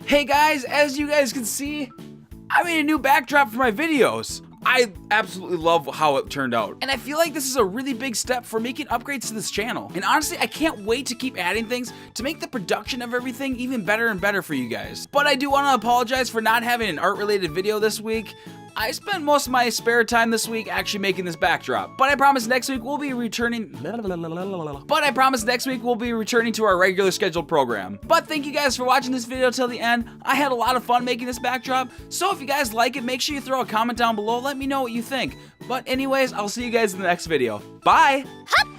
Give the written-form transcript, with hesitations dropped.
Hey guys, as you guys can see, I made a new backdrop for my videos. I absolutely love how it turned out. And I feel like this is a really big step for making upgrades to this channel. And honestly, I can't wait to keep adding things to make the production of everything even better and better for you guys. But I do want to apologize for not having an art-related video this week. I spent most of my spare time this week actually making this backdrop. But I promise next week we'll be returning to our regular scheduled program. But thank you guys for watching this video till the end. I had a lot of fun making this backdrop. So if you guys like it, make sure you throw a comment down below. Let me know what you think. But anyways, I'll see you guys in the next video. Bye! Hup!